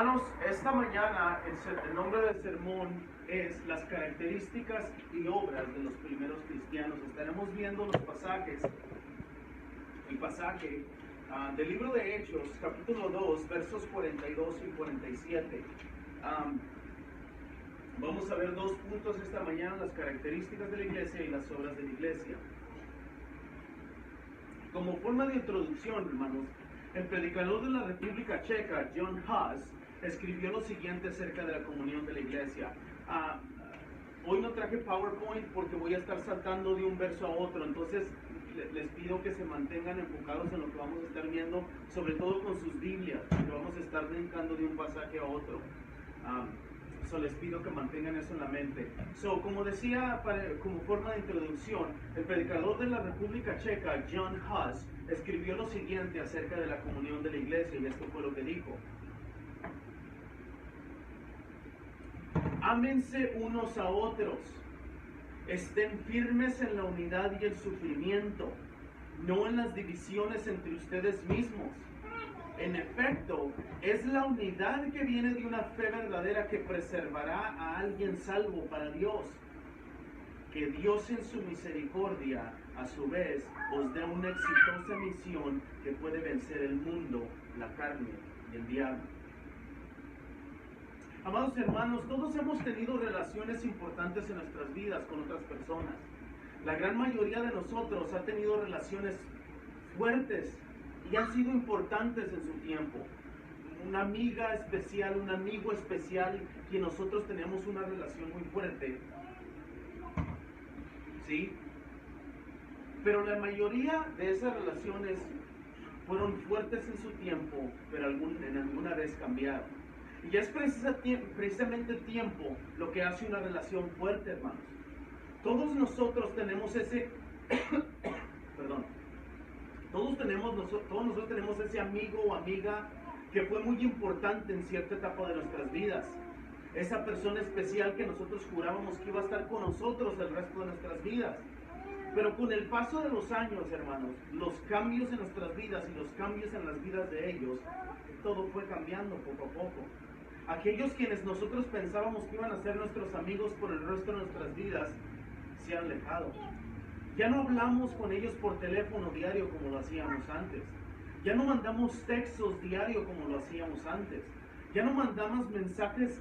Hermanos, esta mañana el nombre del sermón es las características y obras de los primeros cristianos. Estaremos viendo el pasaje del libro de Hechos, capítulo 2, versos 42 y 47. Vamos a ver dos puntos esta mañana: las características de la iglesia y las obras de la iglesia. Como forma de introducción, hermanos, el predicador de la República Checa, John Hus, escribió lo siguiente acerca de la comunión de la iglesia. Hoy no traje PowerPoint porque voy a estar saltando de un verso a otro, entonces les pido que se mantengan enfocados en lo que vamos a estar viendo, sobre todo con sus Biblias, porque vamos a estar brincando de un pasaje a otro. Les pido que mantengan eso en la mente. Como decía, como forma de introducción, el predicador de la República Checa, John Hus, escribió lo siguiente acerca de la comunión de la iglesia, y esto fue lo que dijo: ámense unos a otros, estén firmes en la unidad y el sufrimiento, no en las divisiones entre ustedes mismos. En efecto, es la unidad que viene de una fe verdadera que preservará a alguien salvo para Dios. Que Dios en su misericordia, a su vez, os dé una exitosa misión que puede vencer el mundo, la carne y el diablo. Amados hermanos, todos hemos tenido relaciones importantes en nuestras vidas con otras personas. La gran mayoría de nosotros ha tenido relaciones fuertes y han sido importantes en su tiempo. Una amiga especial, un amigo especial, que nosotros tenemos una relación muy fuerte. ¿Sí? Pero la mayoría de esas relaciones fueron fuertes en su tiempo, pero en alguna vez cambiaron. Y es precisamente tiempo lo que hace una relación fuerte, hermanos. Todos nosotros tenemos ese perdón. Todos nosotros tenemos ese amigo o amiga que fue muy importante en cierta etapa de nuestras vidas. Esa persona especial que nosotros jurábamos que iba a estar con nosotros el resto de nuestras vidas. Pero con el paso de los años, hermanos, los cambios en nuestras vidas y los cambios en las vidas de ellos, todo fue cambiando poco a poco. Aquellos quienes nosotros pensábamos que iban a ser nuestros amigos por el resto de nuestras vidas, se han alejado. Ya no hablamos con ellos por teléfono diario como lo hacíamos antes. Ya no mandamos textos diario como lo hacíamos antes. Ya no mandamos mensajes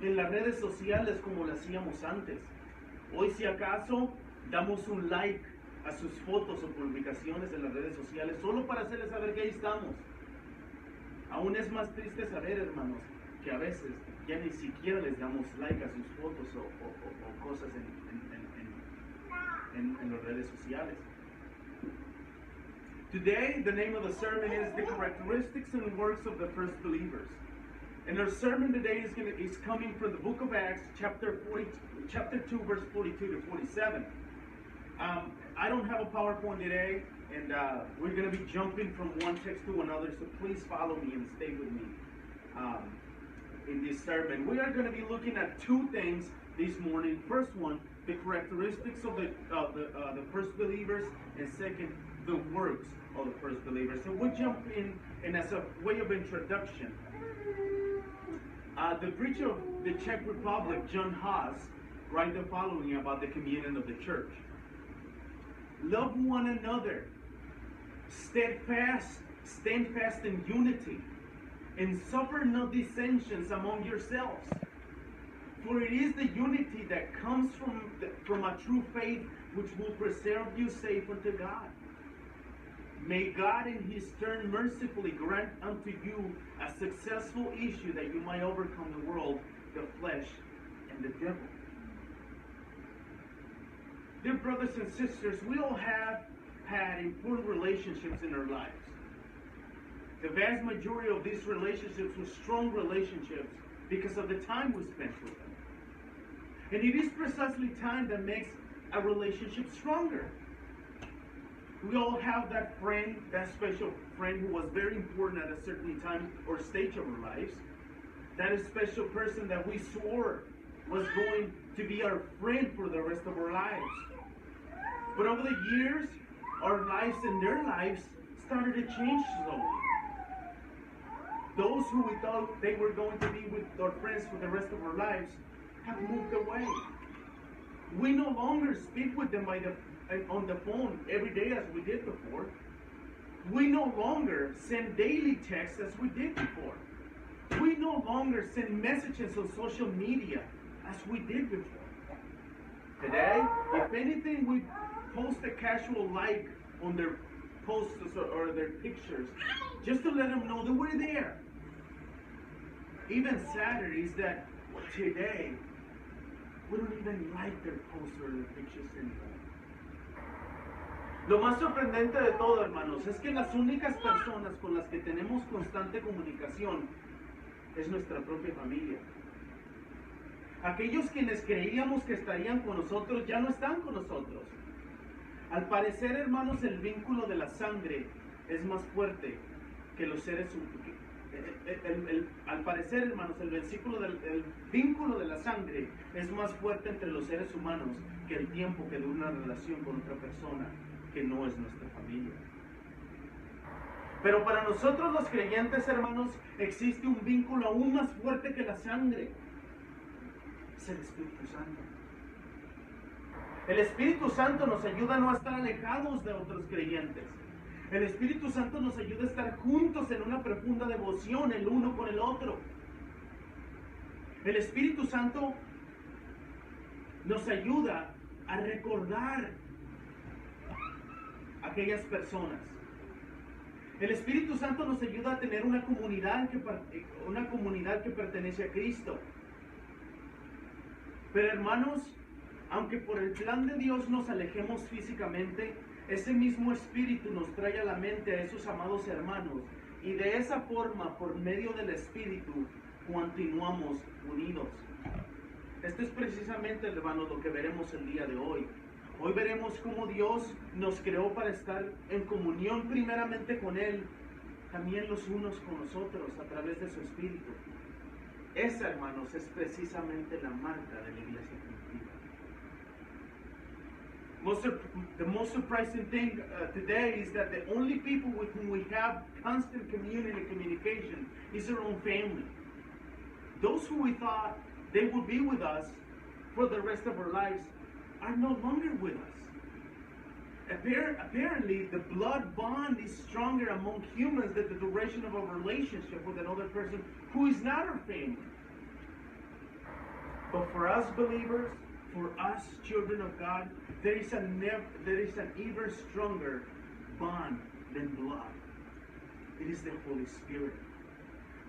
en las redes sociales como lo hacíamos antes. Hoy, si acaso, damos un like a sus fotos o publicaciones en las redes sociales solo para hacerles saber que ahí estamos. Aún es más triste saber, hermanos, que a veces ya ni siquiera les damos like a sus fotos o cosas en las redes sociales. Today, the name of the sermon is The Characteristics and Works of the First Believers. And our sermon today is coming from the book of Acts, chapter 2, verse 42 to 47. I don't have a PowerPoint today, and we're going to be jumping from one text to another, so please follow me and stay with me in this sermon. We are going to be looking at two things this morning. First one, the characteristics of the first believers, and second, the works of the first believers. So we'll jump in, and as a way of introduction, the preacher of the Czech Republic, John Hus, wrote the following about the communion of the church: love one another, stand fast in unity, and suffer no dissensions among yourselves. For it is the unity that comes from a true faith which will preserve you safe unto God. May God in his turn mercifully grant unto you a successful issue, that you might overcome the world, the flesh, and the devil. Dear brothers and sisters, we all have had important relationships in our lives. The vast majority of these relationships were strong relationships because of the time we spent with them. And it is precisely time that makes a relationship stronger. We all have that friend, that special friend who was very important at a certain time or stage of our lives. That special person that we swore was going to be our friend for the rest of our lives. But over the years, our lives and their lives started to change slowly. Those who we thought they were going to be with our friends for the rest of our lives have moved away. We no longer speak with them on the phone every day as we did before. We no longer send daily texts as we did before. We no longer send messages on social media as we did before. Today, if anything, we post a casual like on their posts or their pictures just to let them know that we're there. Even sadder is that today, we don't even like their posts or their pictures anymore. Lo más sorprendente de todo, hermanos, es que las únicas personas con las que tenemos constante comunicación es nuestra propia familia. Aquellos quienes creíamos que estarían con nosotros ya no están con nosotros. Al parecer, hermanos, el vínculo de la sangre es más fuerte que los seres humanos. Al parecer, hermanos, el vínculo de la sangre es más fuerte entre los seres humanos que el tiempo que dura una relación con otra persona que no es nuestra familia. Pero para nosotros los creyentes, hermanos, existe un vínculo aún más fuerte que la sangre. Es el Espíritu Santo. El Espíritu Santo nos ayuda a no estar alejados de otros creyentes. El Espíritu Santo nos ayuda a estar juntos en una profunda devoción el uno con el otro. El Espíritu Santo nos ayuda a recordar a aquellas personas. El Espíritu Santo nos ayuda a tener una comunidad que pertenece a Cristo. Pero hermanos, aunque por el plan de Dios nos alejemos físicamente, ese mismo Espíritu nos trae a la mente a esos amados hermanos, y de esa forma, por medio del Espíritu, continuamos unidos. Esto es precisamente, hermanos, lo que veremos el día de hoy. Hoy veremos cómo Dios nos creó para estar en comunión primeramente con Él, también los unos con nosotros a través de su Espíritu. Esa, hermanos, es precisamente la marca de la iglesia primitiva. The most surprising thing today is that the only people with whom we have constant communion and communication is our own family. Those who we thought they would be with us for the rest of our lives are no longer with us. Apparently, the blood bond is stronger among humans than the duration of a relationship with another person who is not our family. But for us believers, for us children of God, there is an even stronger bond than blood. It is the Holy Spirit.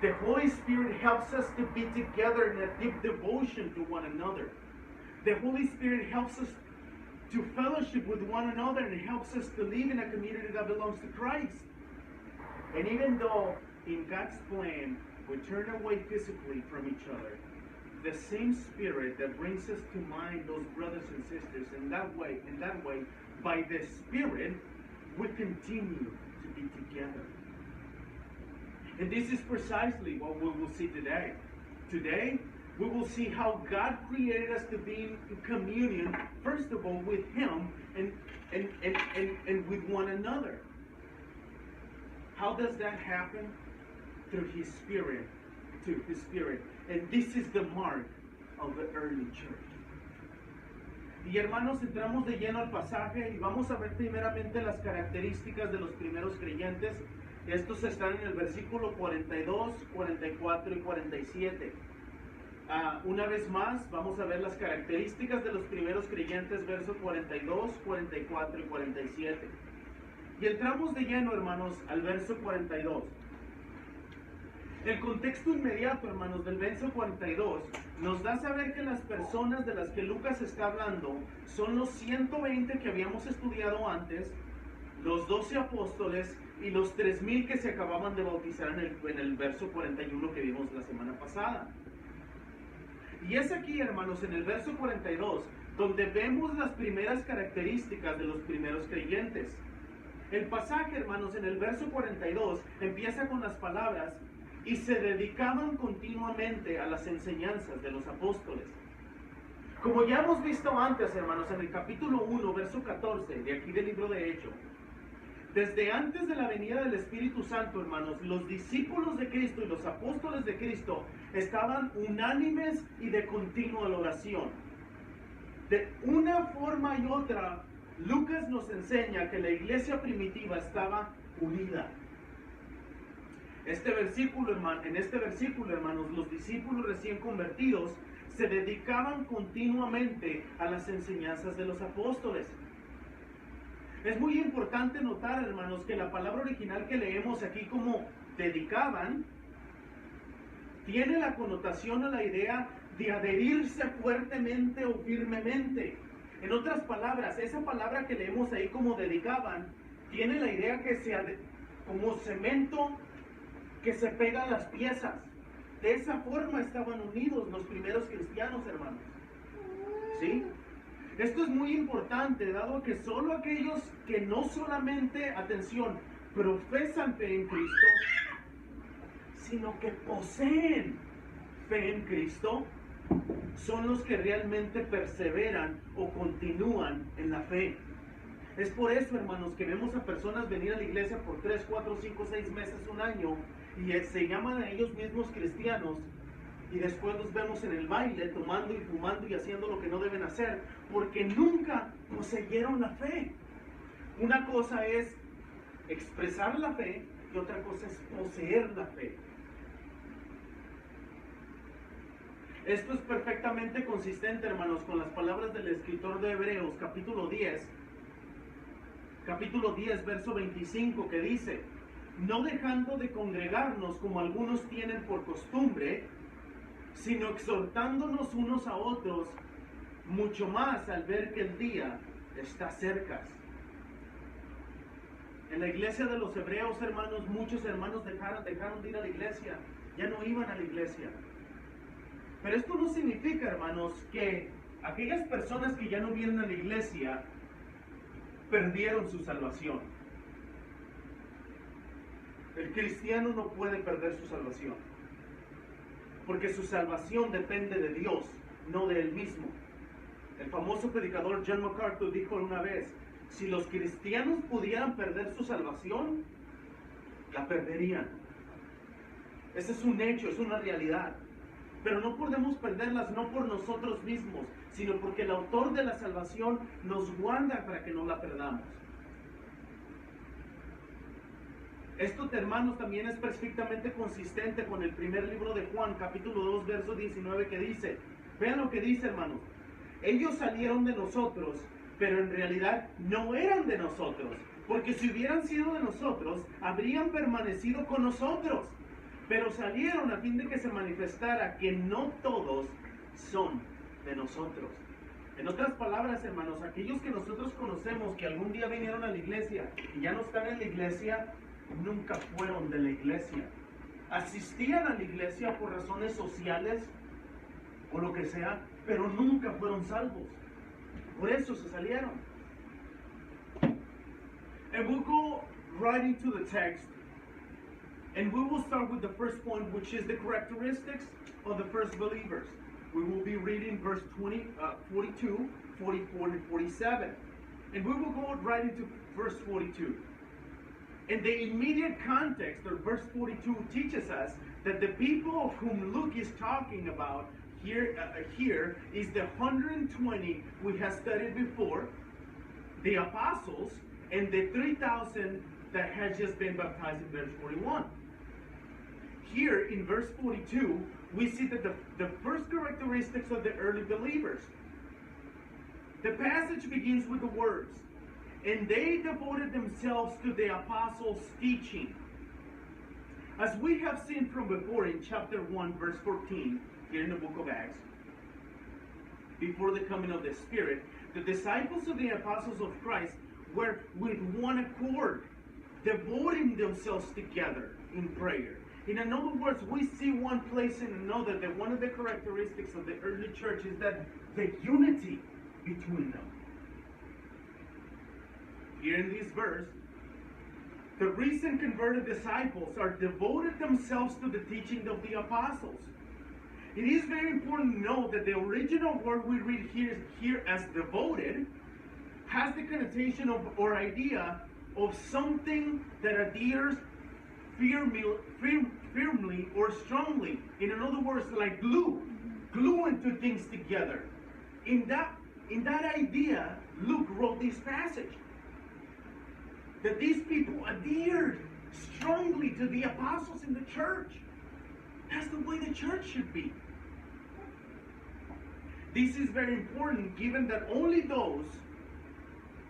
The Holy Spirit helps us to be together in a deep devotion to one another. The Holy Spirit helps us to fellowship with one another and helps us to live in a community that belongs to Christ. And even though in God's plan we turn away physically from each other, the same Spirit that brings us to mind those brothers and sisters in that way, by the Spirit, we continue to be together. And this is precisely what we will see today. Today, we will see how God created us to be in communion, first of all, with Him and with one another. How does that happen? Through His Spirit. Through His Spirit. And this is the mark of the early church. Y hermanos, entramos de lleno al pasaje y vamos a ver primeramente las características de los primeros creyentes. Estos están en el versículo 42, 44 y 47. Una vez más, vamos a ver las características de los primeros creyentes, versos 42, 44 y 47. Y entramos de lleno, hermanos, al verso 42. El contexto inmediato, hermanos, del verso 42 nos da a saber que las personas de las que Lucas está hablando son los 120 que habíamos estudiado antes, los 12 apóstoles y los 3,000 que se acababan de bautizar en el verso 41 que vimos la semana pasada. Y es aquí, hermanos, en el verso 42, donde vemos las primeras características de los primeros creyentes. El pasaje, hermanos, en el verso 42 empieza con las palabras: y se dedicaban continuamente a las enseñanzas de los apóstoles. Como ya hemos visto antes, hermanos, en el capítulo 1, verso 14, de aquí del libro de Hechos, Desde antes de la venida del Espíritu Santo, hermanos, los discípulos de Cristo y los apóstoles de Cristo estaban unánimes y de continua oración. De una forma y otra, Lucas nos enseña que la iglesia primitiva estaba unida. En este versículo, hermanos, los discípulos recién convertidos se dedicaban continuamente a las enseñanzas de los apóstoles. Es muy importante notar, hermanos, que la palabra original que leemos aquí como dedicaban tiene la connotación o la idea de adherirse fuertemente o firmemente. En otras palabras, esa palabra que leemos ahí como dedicaban tiene la idea que como cemento que se pega a las piezas. De esa forma estaban unidos los primeros cristianos, hermanos. ¿Sí? Esto es muy importante, dado que solo aquellos que no solamente, atención, profesan fe en Cristo, sino que poseen fe en Cristo, son los que realmente perseveran o continúan en la fe. Es por eso, hermanos, que vemos a personas venir a la iglesia por 3, 4, 5, 6 meses, un año, y se llaman a ellos mismos cristianos, y después los vemos en el baile, tomando y fumando y haciendo lo que no deben hacer, porque nunca poseyeron la fe. Una cosa es expresar la fe y otra cosa es poseer la fe. Esto es perfectamente consistente, hermanos, con las palabras del escritor de Hebreos, capítulo 10, verso 25, que dice: no dejando de congregarnos como algunos tienen por costumbre, sino exhortándonos unos a otros, mucho más al ver que el día está cerca. En la iglesia de los hebreos, hermanos, muchos hermanos dejaron de ir a la iglesia, ya no iban a la iglesia. Pero esto no significa, hermanos, que aquellas personas que ya no vienen a la iglesia perdieron su salvación. El cristiano no puede perder su salvación, porque su salvación depende de Dios, no de él mismo. El famoso predicador John MacArthur dijo una vez: si los cristianos pudieran perder su salvación, la perderían. Ese es un hecho, es una realidad. Pero no podemos perderlas no por nosotros mismos, sino porque el autor de la salvación nos guarda para que no la perdamos. Esto, hermanos, también es perfectamente consistente con el primer libro de Juan, capítulo 2, verso 19, que dice, vean lo que dice, hermanos: ellos salieron de nosotros, pero en realidad no eran de nosotros, porque si hubieran sido de nosotros, habrían permanecido con nosotros, pero salieron a fin de que se manifestara que no todos son de nosotros. En otras palabras, hermanos, aquellos que nosotros conocemos que algún día vinieron a la iglesia y ya no están en la iglesia, nunca fueron de la iglesia. Asistían a la iglesia por razones sociales o lo que sea, pero nunca fueron salvos. Por eso se salieron. And we'll go right into the text. And we will start with the first point, which is the characteristics of the first believers. We will be reading verse 42, 44, and 47. And we will go right into verse 42. And the immediate context of verse 42 teaches us that the people of whom Luke is talking about here is the 120 we have studied before, the apostles, and the 3,000 that had just been baptized in verse 41. Here in verse 42, we see that the first characteristics of the early believers. The passage begins with the words, and they devoted themselves to the apostles' teaching. As we have seen from before in chapter 1, verse 14, here in the book of Acts, before the coming of the Spirit, the disciples of the apostles of Christ were with one accord, devoting themselves together in prayer. In other words, we see one place in another that one of the characteristics of the early church is that the unity between them. Here in this verse, the recent converted disciples are devoted themselves to the teaching of the apostles. It is very important to know that the original word we read here as devoted has the connotation of or idea of something that adheres firmly or strongly. In other words, like gluing two things together. In that idea, Luke wrote this passage. That these people adhered strongly to the apostles in the church. That's the way the church should be. This is very important, given that only those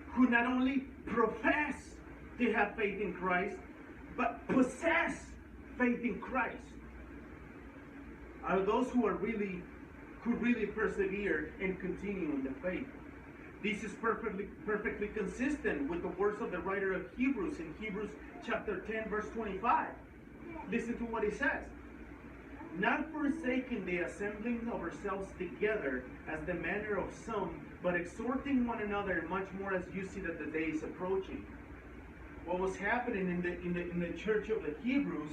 who not only profess to have faith in Christ, but possess faith in Christ are those who really persevere and continue in the faith. This is perfectly consistent with the words of the writer of Hebrews in Hebrews chapter 10, verse 25. Listen to what he says. Not forsaking the assembling of ourselves together as the manner of some, but exhorting one another, much more as you see that the day is approaching. What was happening in the church of the Hebrews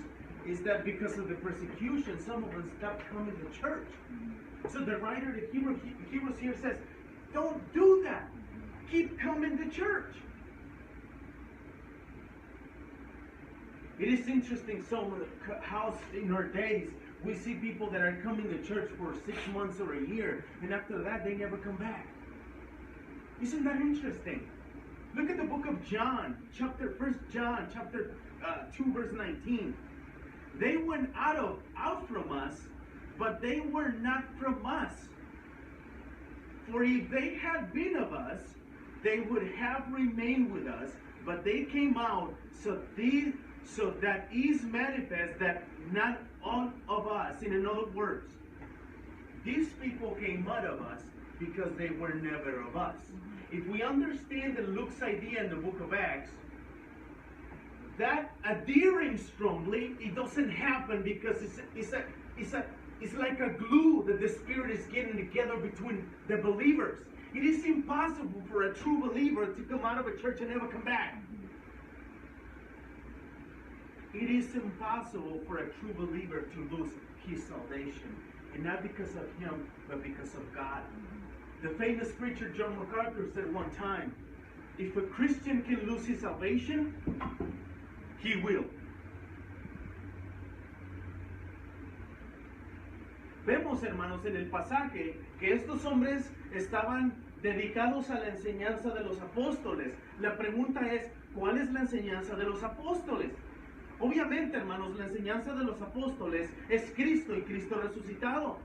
is that because of the persecution, some of them stopped coming to church. So the writer of Hebrews here says, don't do that. Keep coming to church. It is interesting how in our days we see people that are coming to church for 6 months or a year, and after that they never come back. Isn't that interesting? Look at the book of John, 1 John, chapter 2, verse 19. They went out from us, but they were not from us. For if they had been of us, they would have remained with us, but they came out, so that is manifest that not all of us. In other words, these people came out of us because they were never of us. If we understand Luke's idea in the book of Acts, that adhering strongly, it doesn't happen because it's like a glue that the Spirit is getting together between the believers. It is impossible for a true believer to come out of a church and never come back. It is impossible for a true believer to lose his salvation. And not because of him, but because of God. The famous preacher John MacArthur said one time, if a Christian can lose his salvation, he will. Vemos, hermanos, en el pasaje que estos hombres estaban dedicados a la enseñanza de los apóstoles. La pregunta es, ¿cuál es la enseñanza de los apóstoles? Obviamente, hermanos, la enseñanza de los apóstoles es Cristo y Cristo resucitado.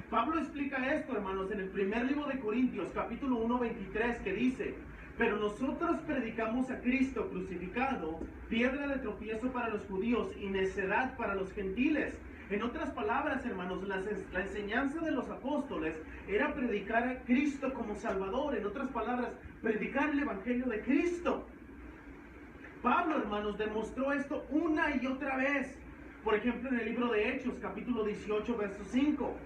Pablo explica esto, hermanos, en el primer libro de Corintios, capítulo 1, 23, que dice, pero nosotros predicamos a Cristo crucificado, piedra de tropiezo para los judíos y necedad para los gentiles. En otras palabras, hermanos, la enseñanza de los apóstoles era predicar a Cristo como Salvador. En otras palabras, predicar el Evangelio de Cristo. Pablo, hermanos, demostró esto una y otra vez. Por ejemplo, en el libro de Hechos, capítulo 18, verso 5,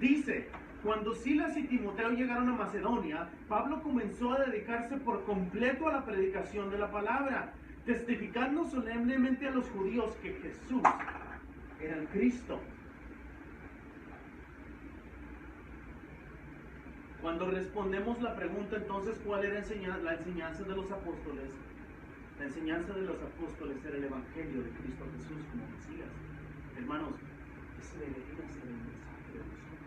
dice, cuando Silas y Timoteo llegaron a Macedonia, Pablo comenzó a dedicarse por completo a la predicación de la palabra, testificando solemnemente a los judíos que Jesús era el Cristo. Cuando respondemos la pregunta, entonces, ¿cuál era la enseñanza de los apóstoles? La enseñanza de los apóstoles era el Evangelio de Cristo Jesús como Mesías. Hermanos, ese debería ser el mensaje de nosotros.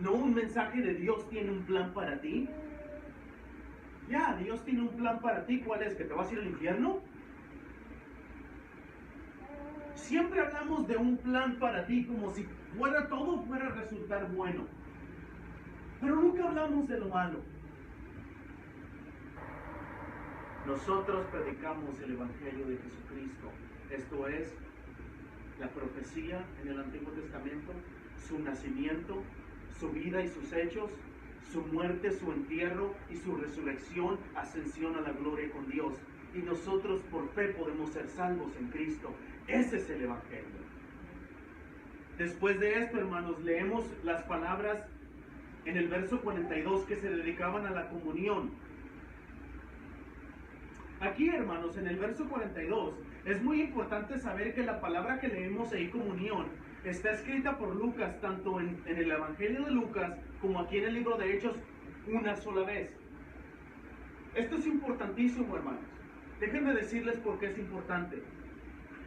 ¿No un mensaje de Dios tiene un plan para ti? Ya, Dios tiene un plan para ti. ¿Cuál es? ¿Que te vas a ir al infierno? Siempre hablamos de un plan para ti como si todo fuera a resultar bueno. Pero nunca hablamos de lo malo. Nosotros predicamos el Evangelio de Jesucristo. Esto es la profecía en el Antiguo Testamento, su nacimiento, su vida y sus hechos, su muerte, su entierro y su resurrección, ascensión a la gloria con Dios. Y nosotros por fe podemos ser salvos en Cristo. Ese es el Evangelio. Después de esto, hermanos, leemos las palabras en el verso 42 que se dedicaban a la comunión. Aquí, hermanos, en el verso 42, es muy importante saber que la palabra que leemos ahí, comunión, está escrita por Lucas, tanto en el Evangelio de Lucas, como aquí en el libro de Hechos, una sola vez. Esto es importantísimo, hermanos. Déjenme decirles por qué es importante.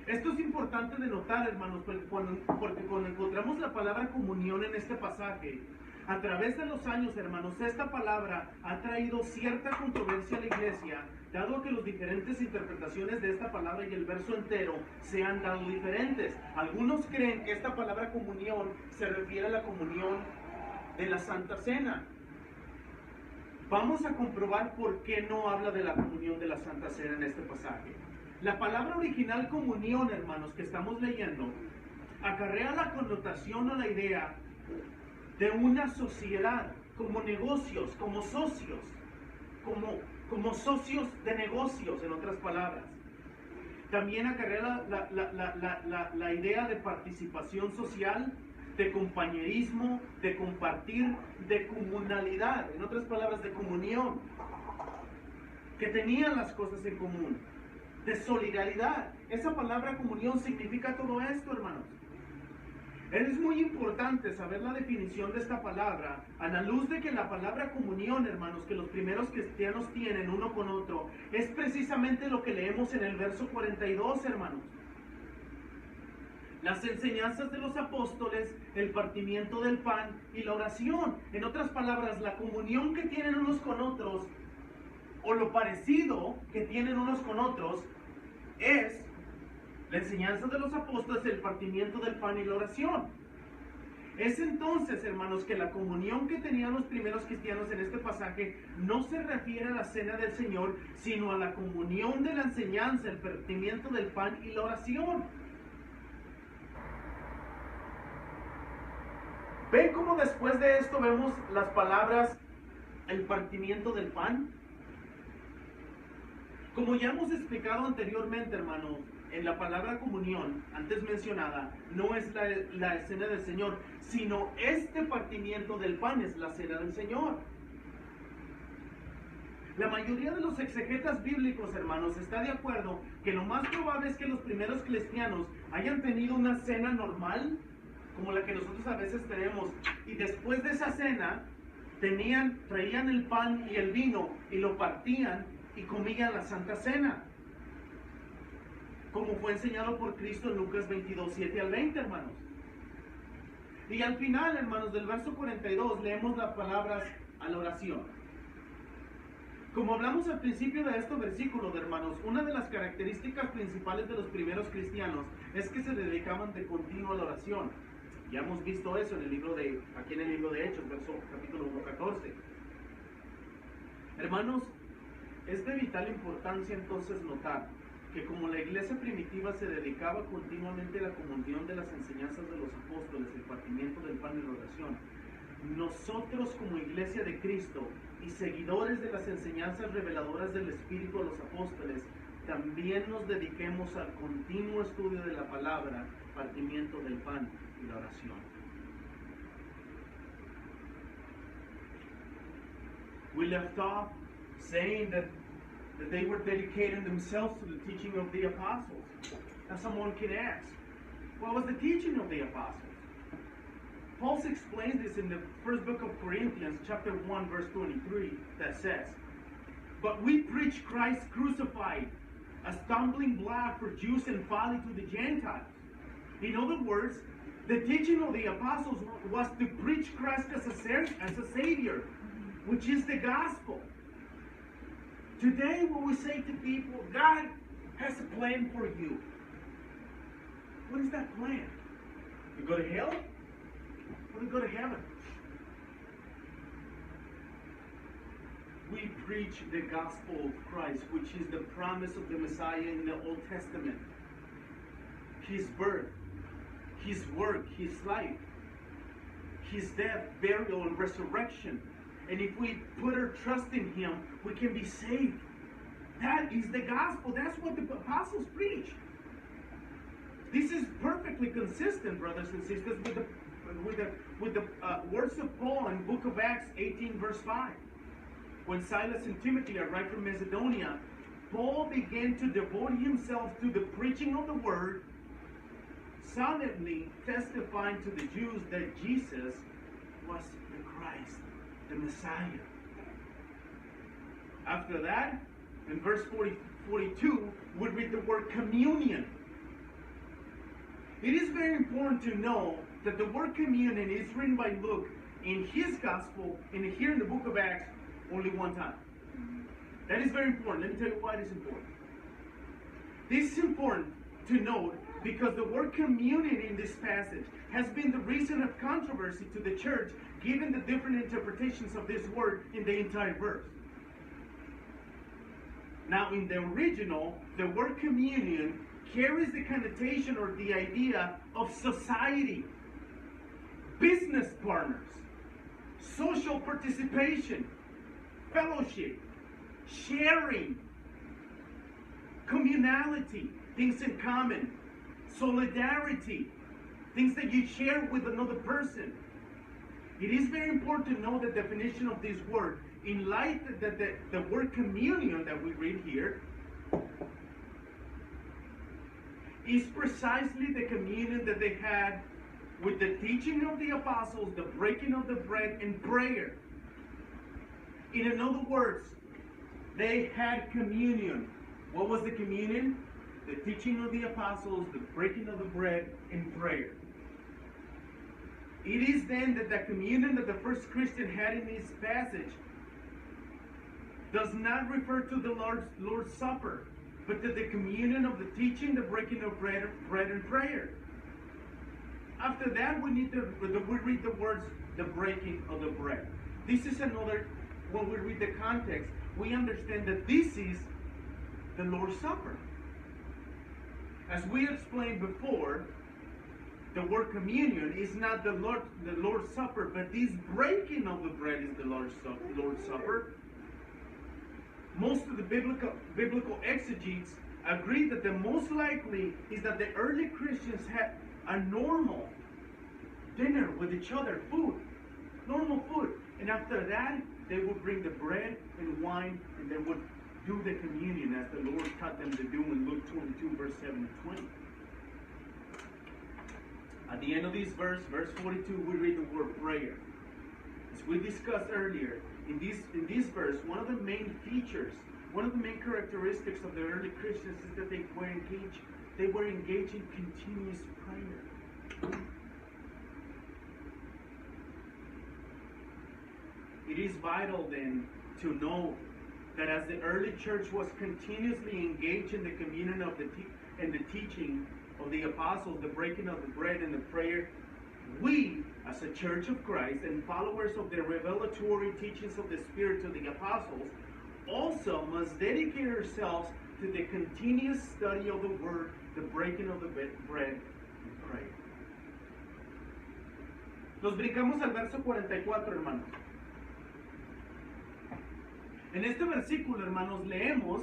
Esto es importante de notar, hermanos, porque cuando encontramos la palabra comunión en este pasaje, a través de los años, hermanos, esta palabra ha traído cierta controversia a la iglesia, dado que las diferentes interpretaciones de esta palabra y el verso entero se han dado diferentes. Algunos creen que esta palabra comunión se refiere a la comunión de la Santa Cena. Vamos a comprobar por qué no habla de la comunión de la Santa Cena en este pasaje. La palabra original comunión, hermanos, que estamos leyendo, acarrea la connotación o la idea de una sociedad, como negocios, como socios, como socios de negocios, en otras palabras. También acarrea la idea de participación social, de compañerismo, de compartir, de comunalidad, en otras palabras, de comunión, que tenían las cosas en común, de solidaridad. Esa palabra comunión significa todo esto, hermanos. Es muy importante saber la definición de esta palabra a la luz de que la palabra comunión, hermanos, que los primeros cristianos tienen uno con otro, es precisamente lo que leemos en el verso 42, hermanos. Las enseñanzas de los apóstoles, el partimiento del pan y la oración. En otras palabras, la comunión que tienen unos con otros, o lo parecido que tienen unos con otros, es la enseñanza de los apóstoles, el partimiento del pan y la oración. Es entonces, hermanos, que la comunión que tenían los primeros cristianos en este pasaje no se refiere a la cena del Señor, sino a la comunión de la enseñanza, el partimiento del pan y la oración. ¿Ven cómo después de esto vemos las palabras el partimiento del pan? Como ya hemos explicado anteriormente, hermanos, en la palabra comunión, antes mencionada, no es la cena del Señor, sino este partimiento del pan es la cena del Señor. La mayoría de los exegetas bíblicos, hermanos, está de acuerdo que lo más probable es que los primeros cristianos hayan tenido una cena normal, como la que nosotros a veces tenemos, y después de esa cena traían el pan y el vino y lo partían y comían la Santa Cena, como fue enseñado por Cristo en Lucas 22, 7 al 20, hermanos. Y al final, hermanos, del verso 42 leemos las palabras a la oración. Como hablamos al principio de este versículo, hermanos, una de las características principales de los primeros cristianos es que se dedicaban de continuo a la oración. Ya hemos visto eso aquí en el libro de Hechos, capítulo 1:14. Hermanos, es de vital importancia entonces notar que como la iglesia primitiva se dedicaba continuamente a la comunión de las enseñanzas de los apóstoles, el partimiento del pan y la oración, nosotros como iglesia de Cristo y seguidores de las enseñanzas reveladoras del Espíritu a los apóstoles, también nos dediquemos al continuo estudio de la palabra, partimiento del pan y la oración. We left off saying that they were dedicating themselves to the teaching of the apostles. Now someone can ask, what was the teaching of the apostles? Paul explains this in the first book of Corinthians, chapter 1, verse 23, that says, "But we preach Christ crucified, a stumbling block for Jews and folly to the Gentiles." In other words, the teaching of the apostles was to preach Christ as a Savior, which is the gospel. Today, when we say to people, God has a plan for you, what is that plan? To go to hell or to go to heaven? We preach the gospel of Christ, which is the promise of the Messiah in the Old Testament. His birth, His work, His life, His death, burial, and resurrection. And if we put our trust in Him, we can be saved. That is the gospel. That's what the apostles preach. This is perfectly consistent, brothers and sisters, with the words of Paul in the book of Acts 18, verse 5. When Silas and Timothy arrived from Macedonia, Paul began to devote himself to the preaching of the word, solemnly testifying to the Jews that Jesus was the Christ, the Messiah. After that, in verse 42, we read the word communion. It is very important to know that the word communion is written by Luke in his gospel and here in the book of Acts only one time. That is very important. Let me tell you why it is important. This is important to note because the word communion in this passage has been the reason of controversy to the church given the different interpretations of this word in the entire verse. Now, in the original, the word communion carries the connotation or the idea of society, business partners, social participation, fellowship, sharing, communality, things in common, solidarity, things that you share with another person. It is very important to know the definition of this word in light that the word communion that we read here is precisely the communion that they had with the teaching of the apostles, the breaking of the bread, and prayer. In other words, they had communion. What was the communion? The teaching of the apostles, the breaking of the bread, and prayer. It is then that the communion that the first Christian had in this passage does not refer to the Lord's Supper, but to the communion of the teaching, the breaking of bread and prayer. After that, we read the words, the breaking of the bread. This is another, when we read the context, we understand that this is the Lord's Supper. As we explained before, the word communion is not the Lord's Supper, but this breaking of the bread is the Lord's Supper. Most of the biblical exegetes agree that the most likely is that the early Christians had a normal dinner with each other, food, normal food. And after that, they would bring the bread and wine, and they would do the communion as the Lord taught them to do in Luke 22, verse 7 and 20. At the end of this verse 42, we read the word prayer. As we discussed earlier, in this verse, one of the main features, one of the main characteristics of the early Christians is that they were engaged in continuous prayer. It is vital then to know that as the early church was continuously engaged in the communion of and the teaching of the apostles, the breaking of the bread and the prayer, we, as a church of Christ and followers of the revelatory teachings of the Spirit to the apostles, also must dedicate ourselves to the continuous study of the Word, the breaking of the bread and prayer. Nos brincamos al verso 44, hermanos. En este versículo, hermanos, leemos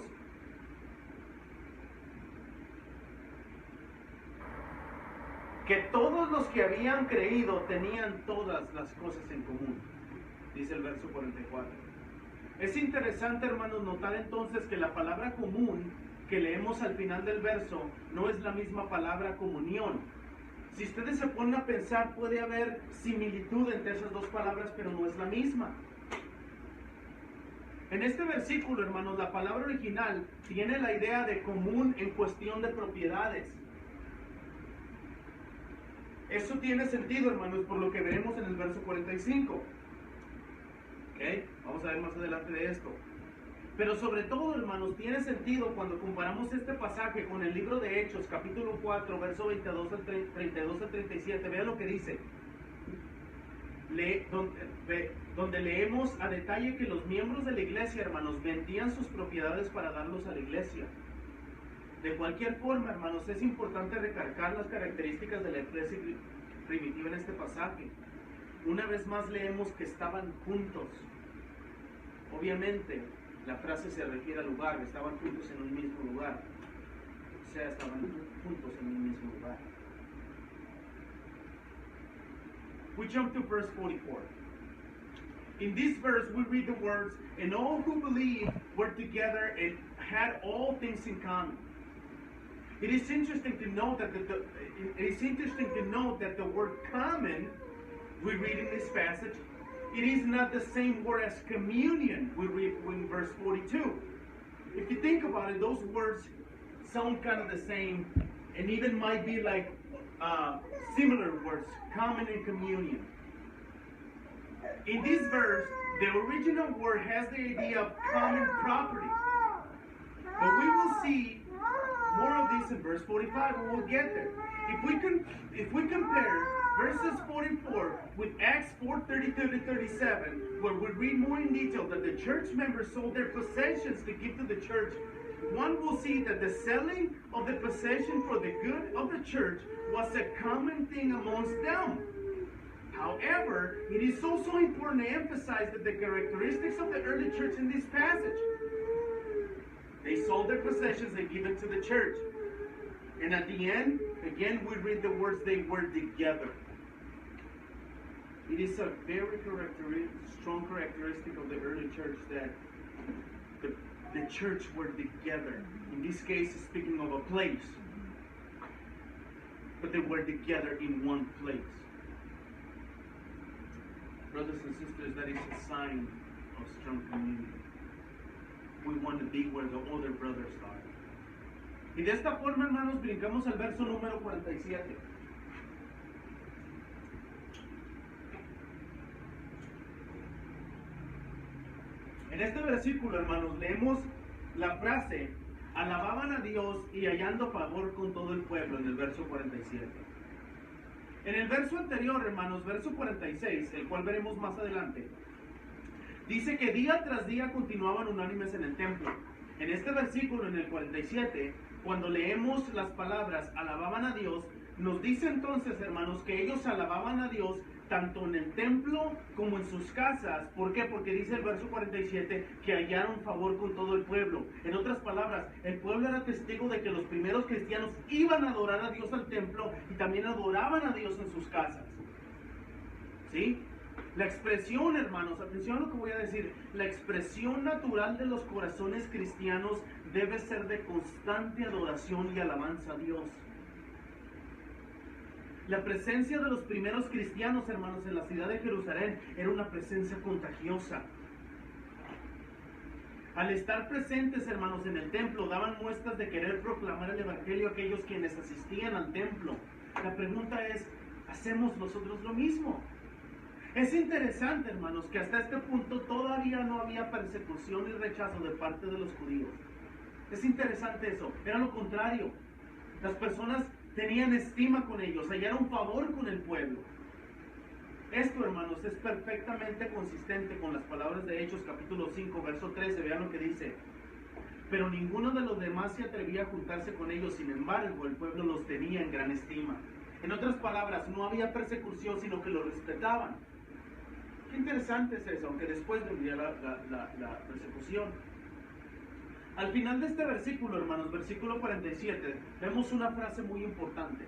que todos los que habían creído tenían todas las cosas en común, dice el verso 44. Es interesante, hermanos, notar entonces que la palabra común que leemos al final del verso no es la misma palabra comunión. Si ustedes se ponen a pensar, puede haber similitud entre esas dos palabras, pero no es la misma. En este versículo, hermanos, la palabra original tiene la idea de común en cuestión de propiedades. Eso tiene sentido, hermanos, por lo que veremos en el verso 45. ¿Okay? Vamos a ver más adelante de esto. Pero sobre todo, hermanos, tiene sentido cuando comparamos este pasaje con el libro de Hechos, capítulo 4, verso 32 al 37. Vean lo que dice. Donde leemos a detalle que los miembros de la iglesia, hermanos, vendían sus propiedades para darlos a la iglesia. De cualquier forma, hermanos, es importante recargar las características de la iglesia primitiva en este pasaje. Una vez más leemos que estaban juntos. Obviamente, la frase se refiere al lugar, estaban juntos en un mismo lugar. O sea, estaban juntos en un mismo lugar. We jump to verse 44. In this verse, we read the words, "And all who believed were together and had all things in common." It is interesting to note that the word "common" we read in this passage it is not the same word as communion we read in verse 42. If you think about it, those words sound kind of the same and even might be like similar words, common and communion. In this verse, the original word has the idea of common property. But we will see more of this in verse 45, and we'll get there. If we compare verses 44 with Acts 4:32 to 37, where we read more in detail that the church members sold their possessions to give to the church, one will see that the selling of the possession for the good of the church was a common thing amongst them. However, it is also important to emphasize that the characteristics of the early church in this passage. They sold their possessions and gave it to the church. And at the end, again, we read the words, they were together. It is a very strong characteristic of the early church that the church were together. In this case, speaking of a place. But they were together in one place. Brothers and sisters, that is a sign of strong community. We want to be where the other brothers are. Y de esta forma, hermanos, brincamos al verso número 47. En este versículo, hermanos, leemos la frase, alababan a Dios y hallando favor con todo el pueblo, en el verso 47. En el verso anterior, hermanos, verso 46, el cual veremos más adelante, dice que día tras día continuaban unánimes en el templo. En este versículo, en el 47, cuando leemos las palabras alababan a Dios, nos dice entonces, hermanos, que ellos alababan a Dios tanto en el templo como en sus casas. ¿Por qué? Porque dice el verso 47 que hallaron favor con todo el pueblo. En otras palabras, el pueblo era testigo de que los primeros cristianos iban a adorar a Dios al templo y también adoraban a Dios en sus casas. ¿Sí? La expresión, hermanos, atención a lo que voy a decir, la expresión natural de los corazones cristianos debe ser de constante adoración y alabanza a Dios. La presencia de los primeros cristianos, hermanos, en la ciudad de Jerusalén era una presencia contagiosa. Al estar presentes, hermanos, en el templo, daban muestras de querer proclamar el evangelio a aquellos quienes asistían al templo. La pregunta es, ¿hacemos nosotros lo mismo? Es interesante, hermanos, que hasta este punto todavía no había persecución y rechazo de parte de los judíos. Es interesante eso, era lo contrario. Las personas tenían estima con ellos, hallaron favor con el pueblo. Esto, hermanos, es perfectamente consistente con las palabras de Hechos capítulo 5, verso 13. Vean lo que dice. Pero ninguno de los demás se atrevía a juntarse con ellos, sin embargo, el pueblo los tenía en gran estima. En otras palabras, no había persecución, sino que los respetaban. Qué interesante es eso, aunque después vendría la persecución. Al final de este versículo, hermanos, versículo 47, vemos una frase muy importante.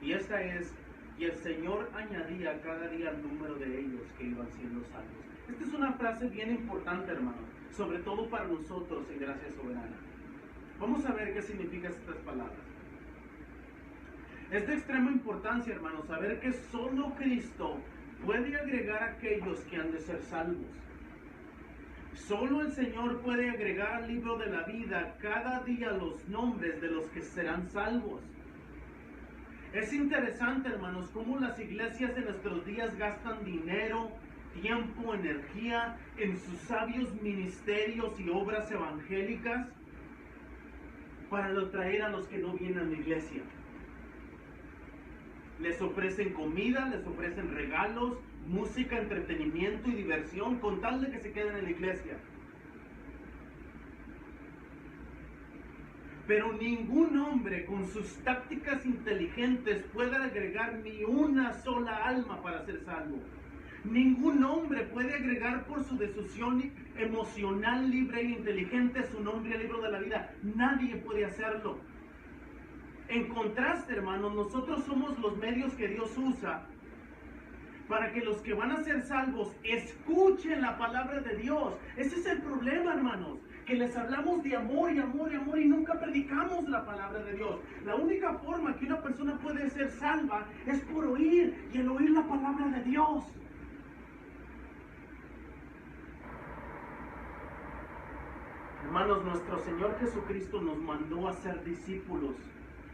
Y esta es, y el Señor añadía cada día el número de ellos que iban siendo salvos. Esta es una frase bien importante, hermanos, sobre todo para nosotros en Gracia Soberana. Vamos a ver qué significan estas palabras. Es de extrema importancia, hermanos, saber que solo Cristo puede agregar a aquellos que han de ser salvos. Solo el Señor puede agregar al libro de la vida cada día los nombres de los que serán salvos. Es interesante, hermanos, cómo las iglesias de nuestros días gastan dinero, tiempo, energía en sus sabios ministerios y obras evangélicas para atraer a los que no vienen a la iglesia. Les ofrecen comida, les ofrecen regalos, música, entretenimiento y diversión con tal de que se queden en la iglesia. Pero ningún hombre con sus tácticas inteligentes puede agregar ni una sola alma para ser salvo. Ningún hombre puede agregar por su decisión emocional, libre e inteligente su nombre al libro de la vida. Nadie puede hacerlo. En contraste, hermanos, nosotros somos los medios que Dios usa para que los que van a ser salvos escuchen la palabra de Dios. Ese es el problema, hermanos, que les hablamos de amor y amor y amor y nunca predicamos la palabra de Dios. La única forma que una persona puede ser salva es por oír, y el oír la palabra de Dios. Hermanos, nuestro Señor Jesucristo nos mandó a ser discípulos,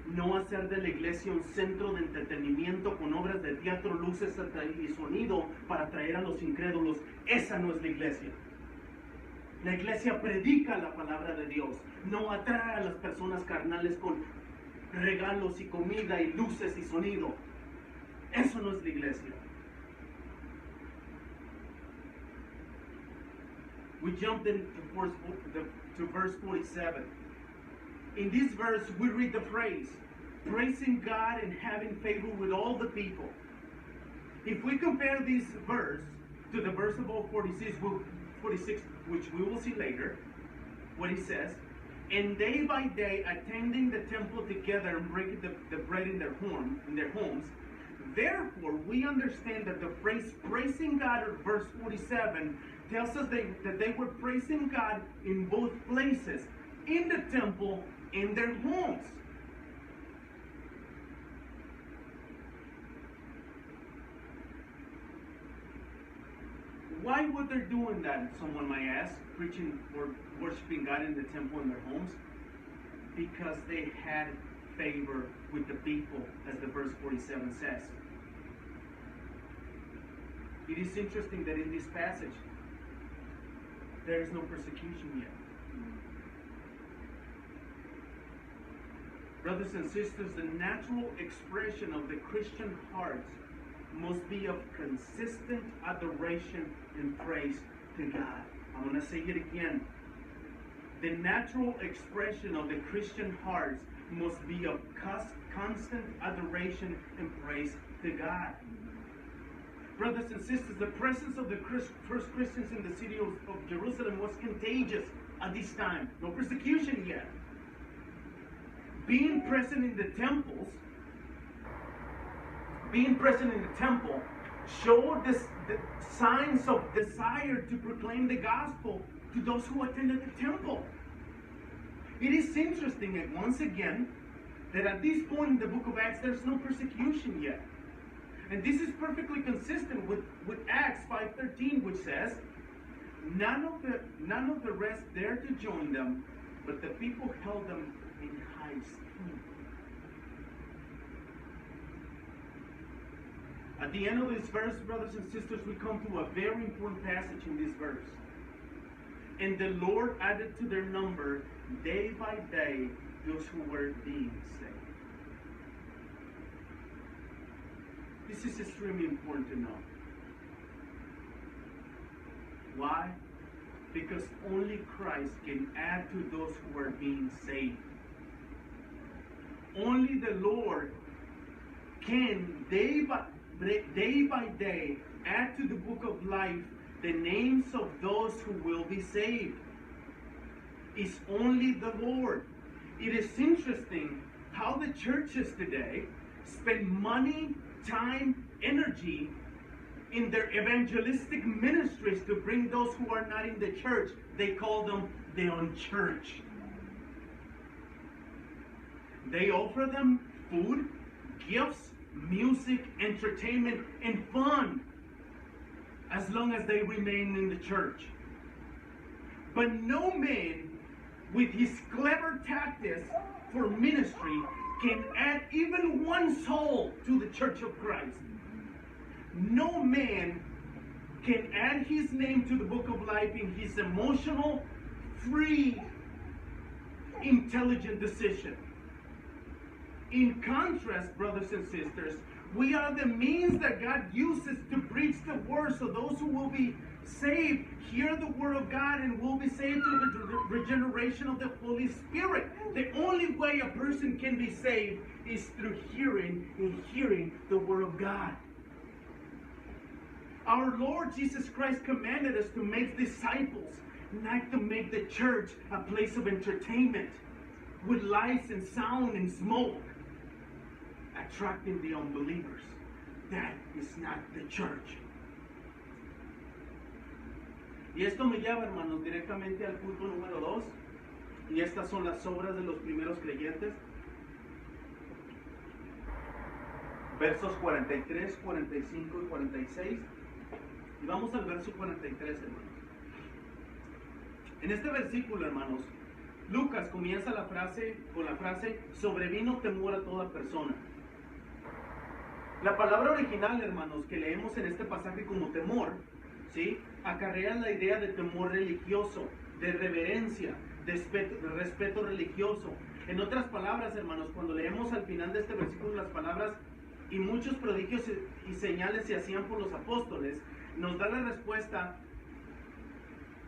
no a hacer de la iglesia un centro de entretenimiento con obras de teatro, luces y sonido para atraer a los incrédulos. Esa no es la iglesia. La iglesia predica la palabra de Dios, no atrae a las personas carnales con regalos y comida y luces y sonido. Eso no es la iglesia. We jumped to verse 47. In this verse, we read the phrase, praising God and having favor with all the people. If we compare this verse to the verse above 46, which we will see later, what he says, and day by day attending the temple together and breaking the bread in their homes. Therefore, we understand that the phrase praising God at verse 47 tells us that they were praising God in both places, in the temple, in their homes. Why would they doing that, someone might ask, preaching or worshiping God in the temple in their homes? Because they had favor with the people, as the verse 47 says. It is interesting that in this passage, there is no persecution yet. Brothers and sisters, the natural expression of the Christian hearts must be of consistent adoration and praise to God. I'm going to say it again. The natural expression of the Christian hearts must be of constant adoration and praise to God. Brothers and sisters, the presence of the first Christians in the city of Jerusalem was contagious at this time. No persecution yet. Being present in the temple showed the signs of desire to proclaim the gospel to those who attended the temple. It is interesting, and once again, that at this point in the book of Acts, there's no persecution yet. And this is perfectly consistent with Acts 5:13, which says, none of the rest dared to join them, but the people held them in high esteem. At the end of this verse, brothers and sisters, we come to a very important passage in this verse. And the Lord added to their number day by day those who were being saved. This is extremely important to know. Why? Because only Christ can add to those who are being saved. Only the Lord can day by day add to the book of life the names of those who will be saved. It's only the Lord. It is interesting how the churches today spend money, time, energy in their evangelistic ministries to bring those who are not in the church. They call them the unchurched. They offer them food, gifts, music, entertainment, and fun as long as they remain in the church. But no man with his clever tactics for ministry can add even one soul to the church of Christ. No man can add his name to the book of life in his emotional, free, intelligent decision. In contrast, brothers and sisters, we are the means that God uses to preach the word so those who will be saved hear the word of God and will be saved through the regeneration of the Holy Spirit. The only way a person can be saved is through hearing and hearing the word of God. Our Lord Jesus Christ commanded us to make disciples, not to make the church a place of entertainment with lights and sound and smoke, attracting the unbelievers. That is not the church. Y esto me lleva, hermanos, directamente al punto número 2. Y estas son las obras de los primeros creyentes. Versos 43, 45 y 46. Y vamos al verso 43, hermanos. En este versículo, hermanos, Lucas comienza con la frase, sobrevino temor a toda persona. La palabra original, hermanos, que leemos en este pasaje como temor, ¿sí?, acarrea la idea de temor religioso, de reverencia, de respeto religioso. En otras palabras, hermanos, cuando leemos al final de este versículo las palabras, y muchos prodigios y señales se hacían por los apóstoles, nos da la respuesta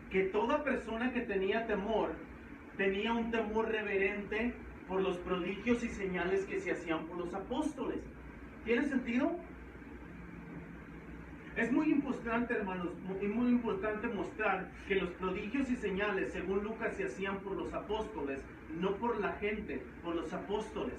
que toda persona que tenía temor, tenía un temor reverente por los prodigios y señales que se hacían por los apóstoles. ¿Tiene sentido? Es muy importante, hermanos, muy importante mostrar que los prodigios y señales, según Lucas, se hacían por los apóstoles, no por la gente, por los apóstoles.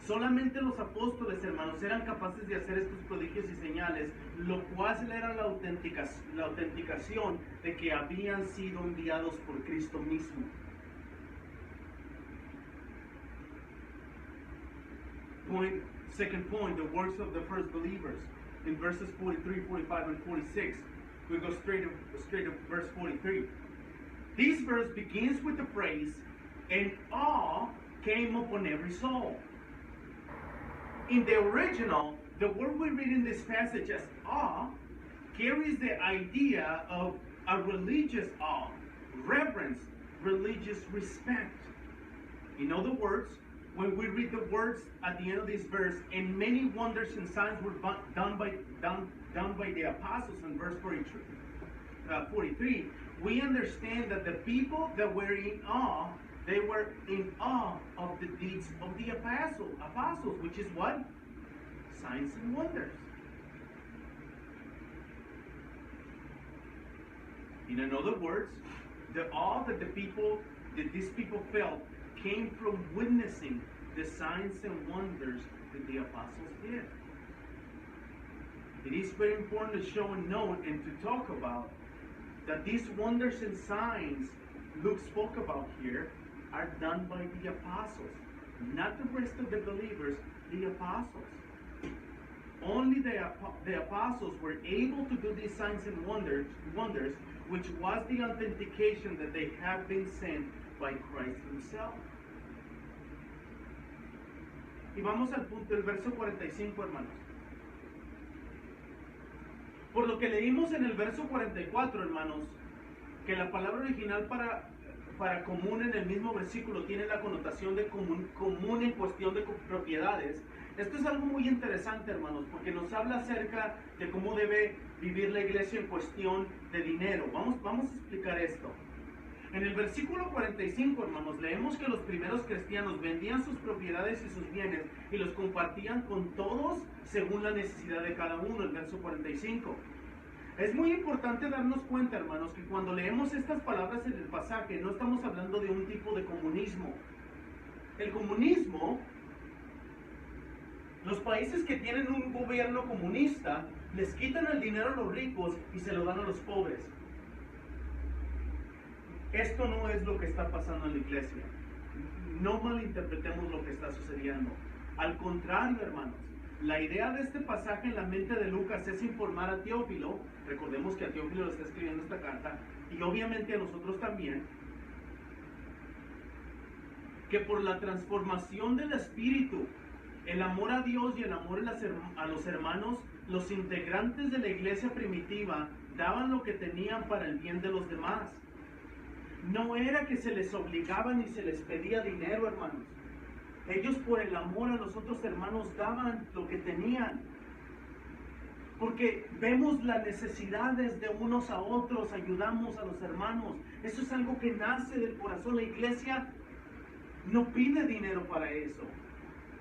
Solamente los apóstoles, hermanos, eran capaces de hacer estos prodigios y señales, lo cual era la autenticación de que habían sido enviados por Cristo mismo. Second point, the works of the first believers. In verses 43, 45, and 46, we go straight to verse 43. This verse begins with the phrase, and awe came upon every soul. In the original, the word we read in this passage as awe carries the idea of a religious awe, reverence, religious respect. In other words, when we read the words at the end of this verse, and many wonders and signs were done by the apostles in verse 43, we understand that the people that were in awe, they were in awe of the deeds of the apostles, which is what? Signs and wonders. In other words, the awe that these people felt came from witnessing the signs and wonders that the apostles did. It is very important to show and note and to talk about that these wonders and signs Luke spoke about here are done by the apostles, not the rest of the believers, the apostles. Only the apostles were able to do these signs and wonders, which was the authentication that they have been sent by Christ himself. Y vamos al punto, el verso 45, hermanos. Por lo que leímos en el verso 44, hermanos, que la palabra original para común en el mismo versículo tiene la connotación de común en cuestión de propiedades. Esto es algo muy interesante, hermanos, porque nos habla acerca de cómo debe vivir la iglesia en cuestión de dinero. Vamos a explicar esto. En el versículo 45, hermanos, leemos que los primeros cristianos vendían sus propiedades y sus bienes y los compartían con todos según la necesidad de cada uno, el verso 45. Es muy importante darnos cuenta, hermanos, que cuando leemos estas palabras en el pasaje, no estamos hablando de un tipo de comunismo. El comunismo, los países que tienen un gobierno comunista, les quitan el dinero a los ricos y se lo dan a los pobres. Esto no es lo que está pasando en la iglesia. No malinterpretemos lo que está sucediendo. Al contrario, hermanos, la idea de este pasaje en la mente de Lucas es informar a Teófilo, recordemos que a Teófilo le está escribiendo esta carta, y obviamente a nosotros también, que por la transformación del espíritu, el amor a Dios y el amor a los hermanos, los integrantes de la iglesia primitiva daban lo que tenían para el bien de los demás. No era que se les obligaba ni se les pedía dinero, hermanos. Ellos por el amor a los otros hermanos daban lo que tenían. Porque vemos las necesidades de unos a otros, ayudamos a los hermanos. Eso es algo que nace del corazón. La iglesia no pide dinero para eso.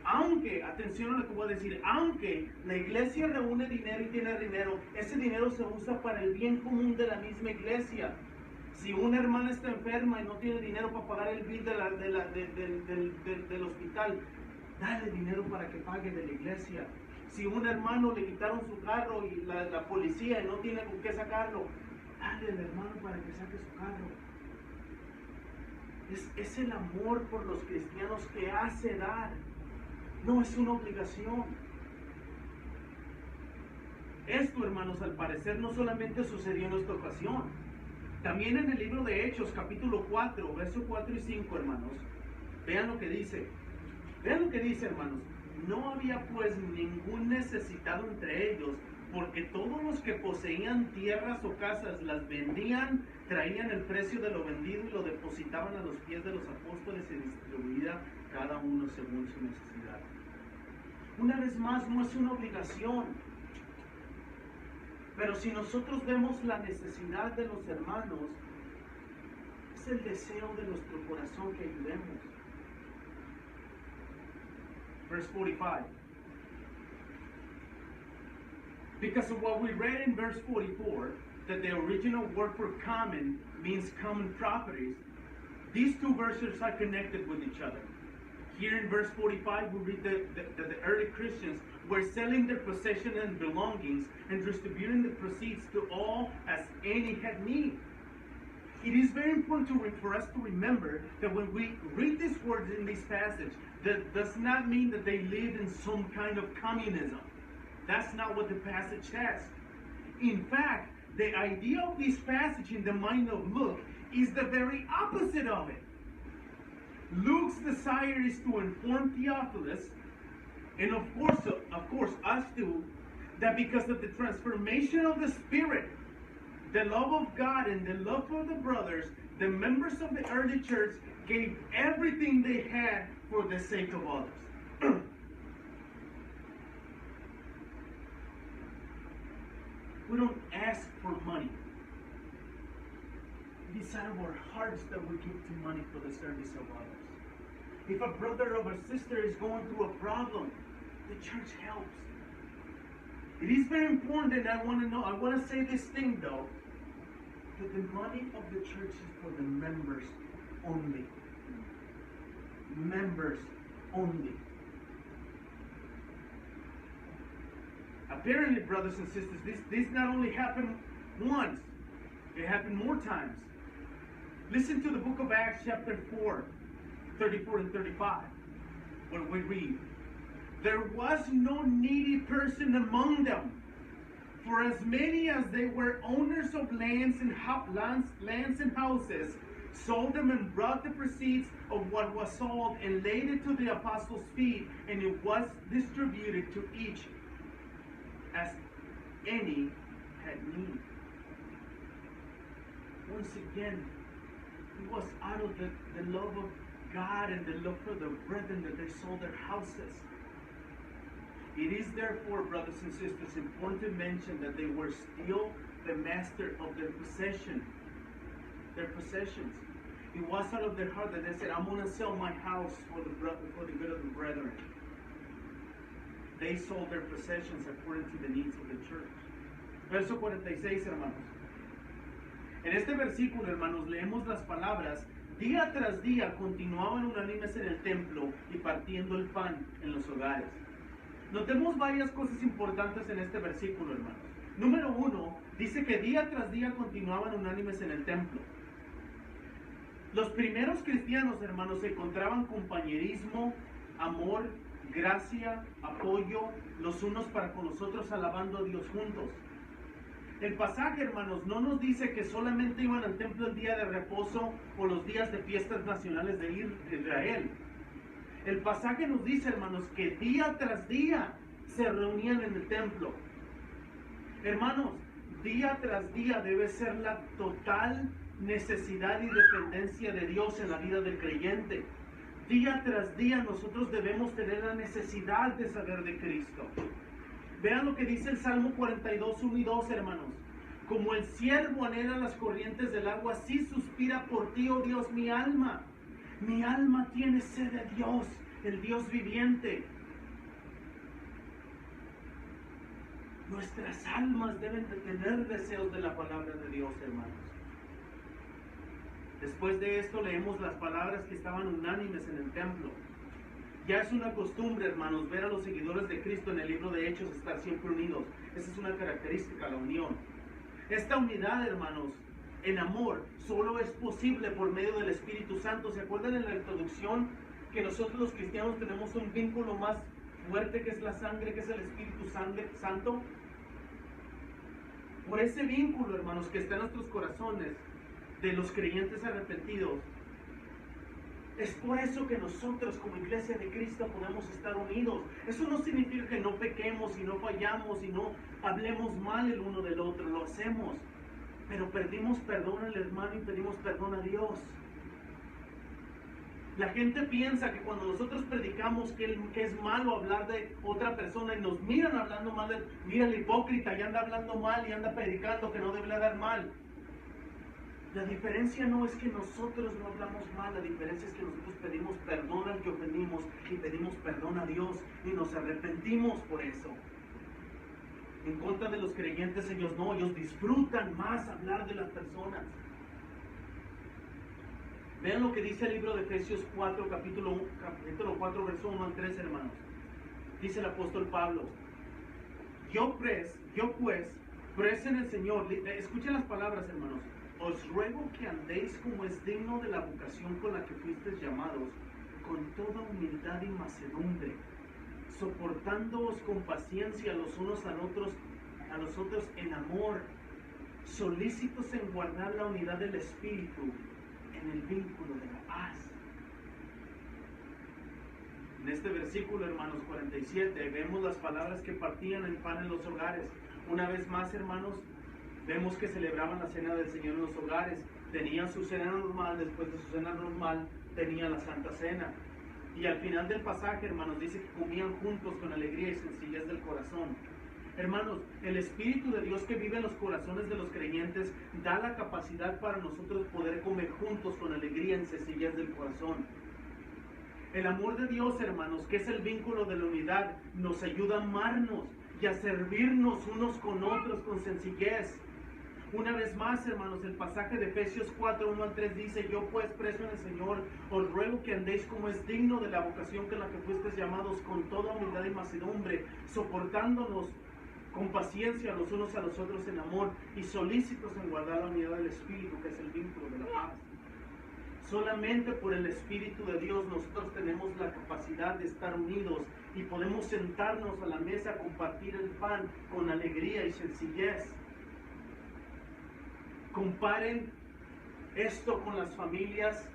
Aunque, atención a lo que voy a decir, aunque la iglesia reúne dinero y tiene dinero, ese dinero se usa para el bien común de la misma iglesia. Si una hermana está enferma y no tiene dinero para pagar el bill del hospital, dale dinero para que pague de la iglesia. Si un hermano le quitaron su carro y la policía y no tiene con qué sacarlo, dale al hermano para que saque su carro. Es el amor por los cristianos que hace dar. No es una obligación. Esto, hermanos, al parecer no solamente sucedió en esta ocasión. También en el libro de Hechos, capítulo 4, versos 4 y 5, hermanos, vean lo que dice. Vean lo que dice, hermanos. No había pues ningún necesitado entre ellos, porque todos los que poseían tierras o casas las vendían, traían el precio de lo vendido y lo depositaban a los pies de los apóstoles y distribuía cada uno según su necesidad. Una vez más, no es una obligación. Pero si nosotros vemos la necesidad de los hermanos, es el deseo de nuestro corazón que ayudemos. Verse 45. Because of what we read in verse 44, that the original word for common means common properties, these two verses are connected with each other. Here in verse 45, we read that the early Christians were selling their possessions and belongings and distributing the proceeds to all as any had need. It is very important for us to remember that when we read these words in this passage, that does not mean that they lived in some kind of communism. That's not what the passage says. In fact, the idea of this passage in the mind of Luke is the very opposite of it. Luke's desire is to inform Theophilus, and of course us too, that because of the transformation of the Spirit, the love of God and the love for the brothers, the members of the early church gave everything they had for the sake of others. We don't ask for money. It is out of our hearts that we give to money for the service of others. If a brother or a sister is going through a problem, the church helps. It is very important, and I want to say this thing though, that the money of the church is for the members only. Members only. Apparently, brothers and sisters, this not only happened once, it happened more times. Listen to the book of Acts chapter 4, 34 and 35, where we read, "There was no needy person among them, for as many as they were owners of lands and houses, sold them and brought the proceeds of what was sold and laid it to the apostles' feet, and it was distributed to each as any had need." Once again, it was out of the love of God and the love for the brethren that they sold their houses. It is therefore, brothers and sisters, important to mention that they were still the master of their possessions. It was out of their heart that they said, "I'm going to sell my house for the good of the brethren." They sold their possessions according to the needs of the church. Verso 46, hermanos. En este versículo, hermanos, leemos las palabras: "Día tras día continuaban unánimes en el templo y partiendo el pan en los hogares." Notemos varias cosas importantes en este versículo, hermanos. Número uno, dice que día tras día continuaban unánimes en el templo. Los primeros cristianos, hermanos, se encontraban compañerismo, amor, gracia, apoyo, los unos para con los otros, alabando a Dios juntos. El pasaje, hermanos, no nos dice que solamente iban al templo el día de reposo o los días de fiestas nacionales de Israel. El pasaje nos dice, hermanos, que día tras día se reunían en el templo. Hermanos, día tras día debe ser la total necesidad y dependencia de Dios en la vida del creyente. Día tras día nosotros debemos tener la necesidad de saber de Cristo. Vean lo que dice el Salmo 42, 1 y 2, hermanos. "Como el ciervo anhela las corrientes del agua, así suspira por ti, oh Dios, mi alma. Mi alma tiene sed de Dios, el Dios viviente." Nuestras almas deben de tener deseos de la palabra de Dios, hermanos. Después de esto leemos las palabras que estaban unánimes en el templo. Ya es una costumbre, hermanos, ver a los seguidores de Cristo en el libro de Hechos estar siempre unidos. Esa es una característica, la unión. Esta unidad, hermanos, en amor, solo es posible por medio del Espíritu Santo. ¿Se acuerdan en la introducción que nosotros los cristianos tenemos un vínculo más fuerte que es la sangre, que es el Espíritu Santo? Por ese vínculo, hermanos, que está en nuestros corazones, de los creyentes arrepentidos. Es por eso que nosotros como iglesia de Cristo podemos estar unidos. Eso no significa que no pequemos y no fallamos y no hablemos mal el uno del otro. Lo hacemos. Pero pedimos perdón al hermano y pedimos perdón a Dios. La gente piensa que cuando nosotros predicamos que es malo hablar de otra persona y nos miran hablando mal, mira el hipócrita y anda hablando mal y anda predicando que no debe hablar mal. La diferencia no es que nosotros no hablamos mal, la diferencia es que nosotros pedimos perdón al que ofendimos y pedimos perdón a Dios y nos arrepentimos por eso. En contra de los creyentes, ellos no, ellos disfrutan más hablar de las personas. Vean lo que dice el libro de Efesios 4, capítulo 4, verso 1 al 3, hermanos. Dice el apóstol Pablo: yo pues, en el Señor, escuchen las palabras, hermanos. Os ruego que andéis como es digno de la vocación con la que fuisteis llamados, con toda humildad y mansedumbre, soportándoos con paciencia los unos a los otros en amor, solícitos en guardar la unidad del Espíritu en el vínculo de la paz. En este versículo, hermanos, 47, vemos las palabras que partían el pan en los hogares. Una vez más, hermanos, vemos que celebraban la cena del Señor en los hogares. Tenían su cena normal, después de su cena normal, tenían la Santa Cena. Y al final del pasaje, hermanos, dice que comían juntos con alegría y sencillez del corazón. Hermanos, el Espíritu de Dios que vive en los corazones de los creyentes da la capacidad para nosotros poder comer juntos con alegría y sencillez del corazón. El amor de Dios, hermanos, que es el vínculo de la unidad, nos ayuda a amarnos y a servirnos unos con otros con sencillez. Una vez más, hermanos, el pasaje de Efesios 4, 1 al 3 dice: yo pues, preso en el Señor, os ruego que andéis como es digno de la vocación con la que fuisteis llamados, con toda humildad y mansedumbre, soportándonos con paciencia los unos a los otros en amor y solícitos en guardar la unidad del Espíritu, que es el vínculo de la paz. Solamente por el Espíritu de Dios nosotros tenemos la capacidad de estar unidos y podemos sentarnos a la mesa a compartir el pan con alegría y sencillez. Comparen esto con las familias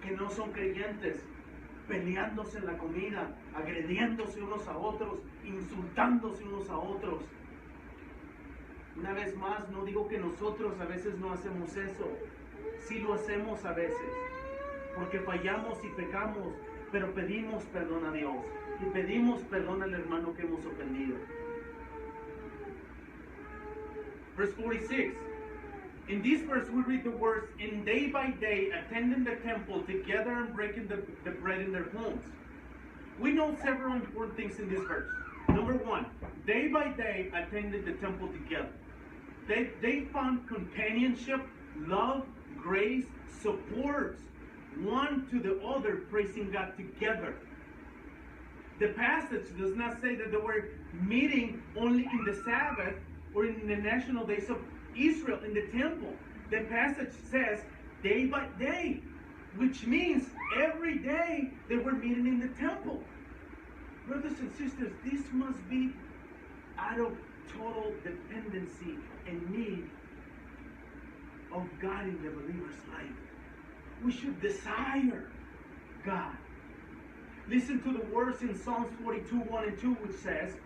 que no son creyentes, peleándose en la comida, agrediéndose unos a otros, insultándose unos a otros. Una vez más, no digo que nosotros a veces no hacemos eso. Sí lo hacemos a veces, porque fallamos y pecamos, pero pedimos perdón a Dios y pedimos perdón al hermano que hemos ofendido. Verse 46. In this verse we read the words, "And day by day attending the temple together and breaking the bread in their homes." We know several important things in this verse. Number one, day by day attending the temple together. They found companionship, love, grace, support, one to the other, praising God together. The passage does not say that they were meeting only in the Sabbath or in the national days of Israel in the temple. The passage says day by day, which means every day they were meeting in the temple. Brothers and sisters, this must be out of total dependency and need of God in the believer's life. We should desire God. Listen to the words in Psalms 42, 1 and 2, which says,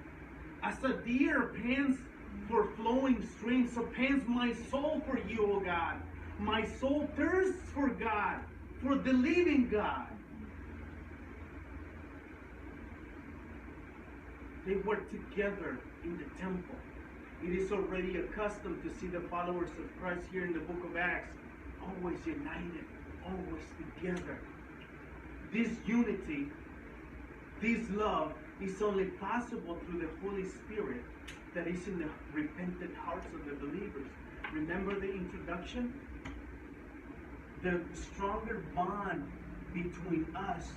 "As a deer pants for flowing streams, so pants my soul for you, O God. My soul thirsts for God, for the living God." They were together in the temple. It is already accustomed to see the followers of Christ here in the book of Acts always united, always together. This unity, this love is only possible through the Holy Spirit that is in the repentant hearts of the believers. Remember the introduction? The stronger bond between us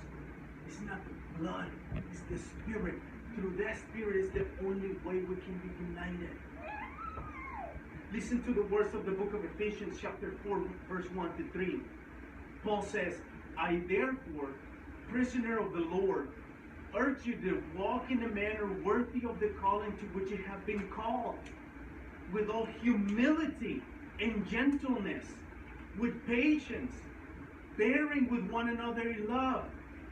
is not the blood, it's the Spirit. Through that Spirit is the only way we can be united. Listen to the words of the book of Ephesians chapter 4, verse 1 to 3. Paul says, "I therefore, prisoner of the Lord, urge you to walk in a manner worthy of the calling to which you have been called, with all humility and gentleness, with patience, bearing with one another in love,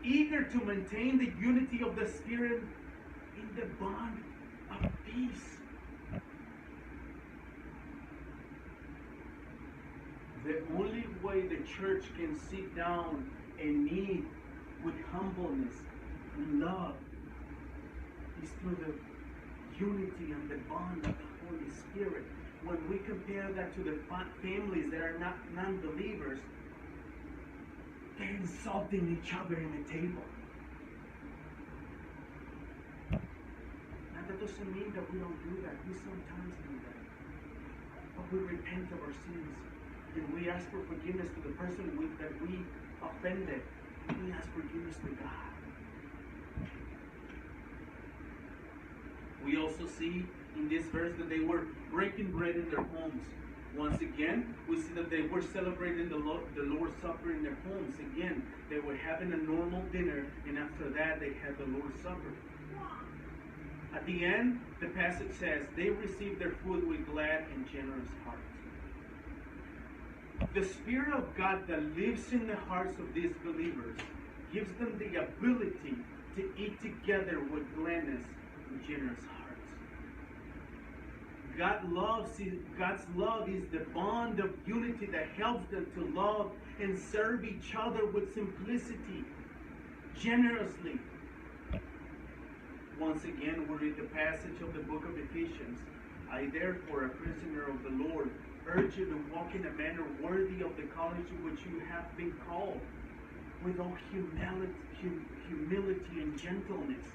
eager to maintain the unity of the Spirit in the bond of peace. The only way the church can sit down and meet with humbleness and love is through the unity and the bond of the Holy Spirit. When we compare that to the families that are not non-believers, they're insulting each other in the table. And that doesn't mean that we don't do that. We sometimes do that. But we repent of our sins. And we ask for forgiveness to the person that we offended. And we ask forgiveness to God. We also see in this verse that they were breaking bread in their homes. Once again, we see that they were celebrating the Lord's Supper in their homes. Again, they were having a normal dinner, and after that, they had the Lord's Supper. At the end, the passage says, they received their food with glad and generous hearts. The Spirit of God that lives in the hearts of these believers gives them the ability to eat together with gladness and generous hearts. God's love is the bond of unity that helps them to love and serve each other with simplicity, generously. Once again, we read the passage of the book of Ephesians. I therefore, a prisoner of the Lord, urge you to walk in a manner worthy of the calling to which you have been called, with all humility and gentleness,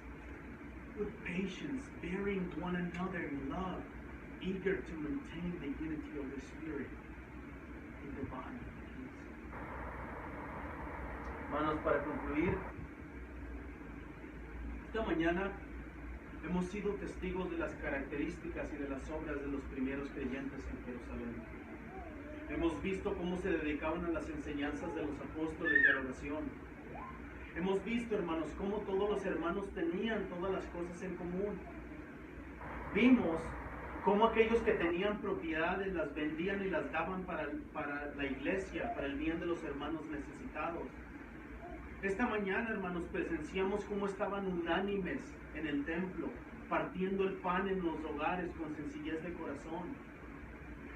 with patience, bearing one another in love, eager to maintain the unity of the Spirit in the bond of peace. Hermanos, para concluir, esta mañana hemos sido testigos de las características y de las obras de los primeros creyentes en Jerusalén. Hemos visto cómo se dedicaban a las enseñanzas de los apóstoles de la oración. Hemos visto, hermanos, cómo todos los hermanos tenían todas las cosas en común. Vimos cómo aquellos que tenían propiedades las vendían y las daban para la iglesia, para el bien de los hermanos necesitados. Esta mañana, hermanos, presenciamos cómo estaban unánimes en el templo, partiendo el pan en los hogares con sencillez de corazón.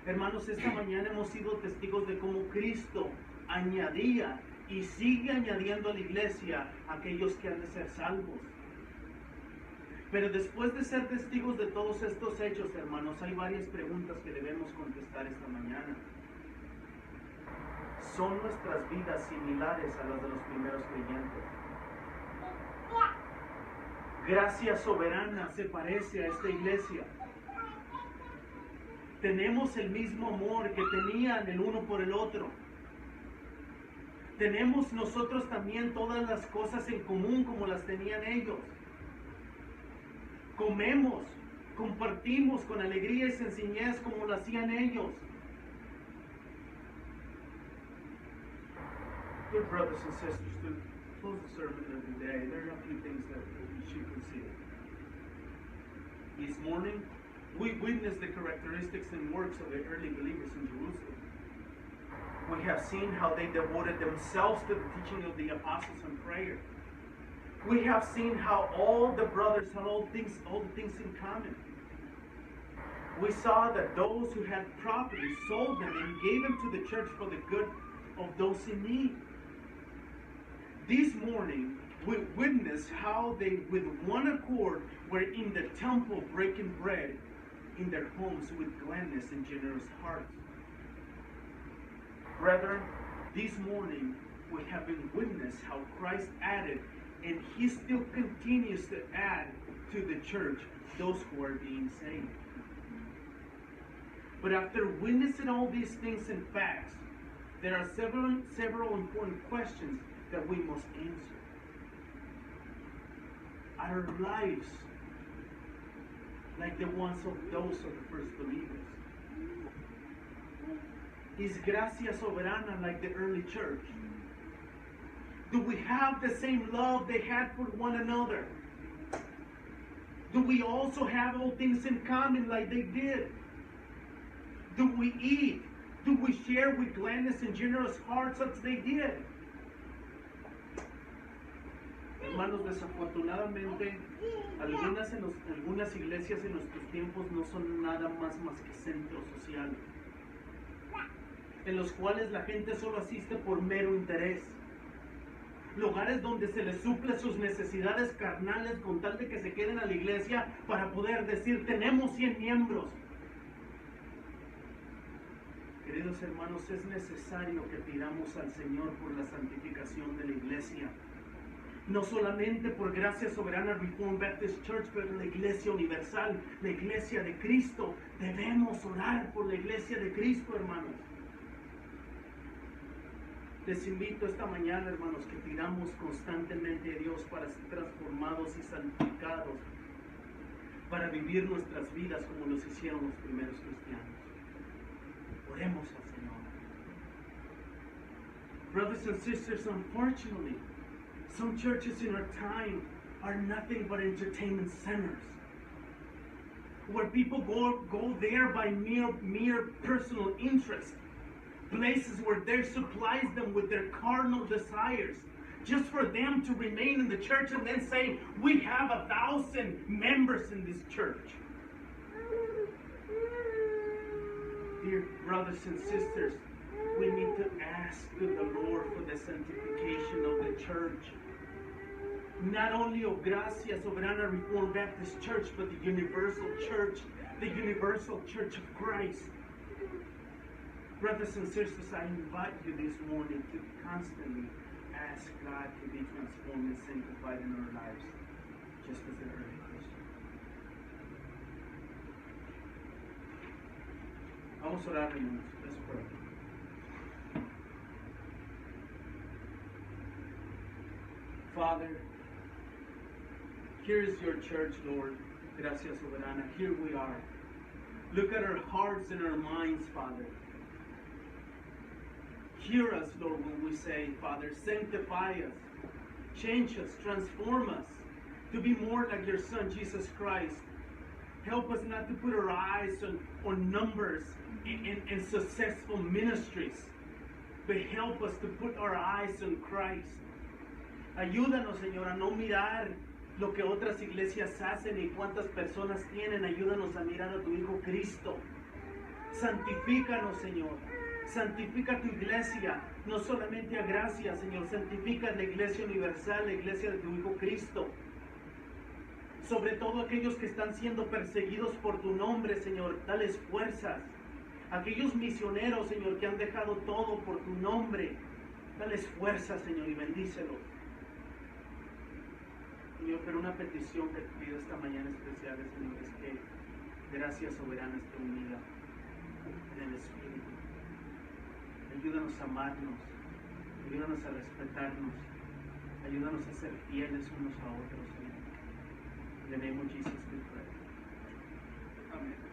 Hermanos, esta mañana hemos sido testigos de cómo Cristo añadía y sigue añadiendo a la iglesia a aquellos que han de ser salvos. Pero después de ser testigos de todos estos hechos, hermanos, hay varias preguntas que debemos contestar esta mañana. ¿Son nuestras vidas similares a las de los primeros creyentes? Gracia soberana se parece a esta iglesia. Tenemos el mismo amor que tenían el uno por el otro. Tenemos nosotros también todas las cosas en común como las tenían ellos. Comemos, compartimos con alegría y sencillez como lo hacían ellos. Dear brothers and sisters, to close the sermon of the day, there are a few things that we should consider. This morning, we witnessed the characteristics and works of the early believers in Jerusalem. We have seen how they devoted themselves to the teaching of the apostles and prayer. We have seen how all the brothers had all the things in common. We saw that those who had property sold them and gave them to the church for the good of those in need. This morning, we witnessed how they, with one accord, were in the temple breaking bread in their homes with gladness and generous hearts. Brethren, this morning, we have been witnessed how Christ added, and He still continues to add to the church those who are being saved. But after witnessing all these things and facts, there are several important questions that we must answer. Are our lives like the ones of those of the first believers? Is Gracia Soberana like the early church? Do we have the same love they had for one another? Do we also have all things in common like they did? Do we eat Do we share with gladness and generous hearts as they did? Hermanos, desafortunadamente, algunas iglesias en nuestros tiempos no son nada más que centros sociales, en los cuales la gente solo asiste por mero interés. Lugares donde se les suple sus necesidades carnales con tal de que se queden a la iglesia para poder decir, tenemos 100 miembros. Queridos hermanos, es necesario que pidamos al Señor por la santificación de la iglesia. No solamente por Gracia Soberana Reformed Baptist Church, pero la iglesia universal, la iglesia de Cristo. Debemos orar por la iglesia de Cristo, hermanos. Les invito esta mañana, hermanos, que pidamos constantemente a Dios para ser transformados y santificados, para vivir nuestras vidas como los hicieron los primeros cristianos. Oremos al Señor. Brothers and sisters, unfortunately, some churches in our time are nothing but entertainment centers, where people go there by mere personal interest. Places where there supplies them with their carnal desires, just for them to remain in the church and then say, we have 1,000 members in this church. Dear brothers and sisters, we need to ask the Lord for the sanctification of the church. Not only of Gracia Soberana Reformed Baptist Church, but the universal church of Christ. Brothers and sisters, I invite you this morning to constantly ask God to be transformed and sanctified in our lives, just as the early Christians. Vamos a orar, hermanos. Let's pray. Father, here is your church, Lord. Gracias, Soberana. Here we are. Look at our hearts and our minds, Father. Hear us, Lord, when we say, Father, sanctify us, change us, transform us to be more like your Son, Jesus Christ. Help us not to put our eyes on numbers and successful ministries, but help us to put our eyes on Christ. Ayúdanos, Señor, a no mirar lo que otras iglesias hacen y cuántas personas tienen. Ayúdanos a mirar a tu Hijo Cristo. Santifícanos, Señor. Santifica tu iglesia, no solamente a Gracia, Señor. Santifica la iglesia universal, la iglesia de tu Hijo Cristo. Sobre todo aquellos que están siendo perseguidos por tu nombre, Señor, dales fuerzas. Aquellos misioneros, Señor, que han dejado todo por tu nombre, dales fuerzas, Señor, y bendícelos. Señor, pero una petición que te pido esta mañana especial, Señor, es que Gracia Soberana esté unida en el Espíritu. Ayúdanos a amarnos, ayúdanos a respetarnos, ayúdanos a ser fieles unos a otros, Señor. In the name of Jesus we pray. Amen.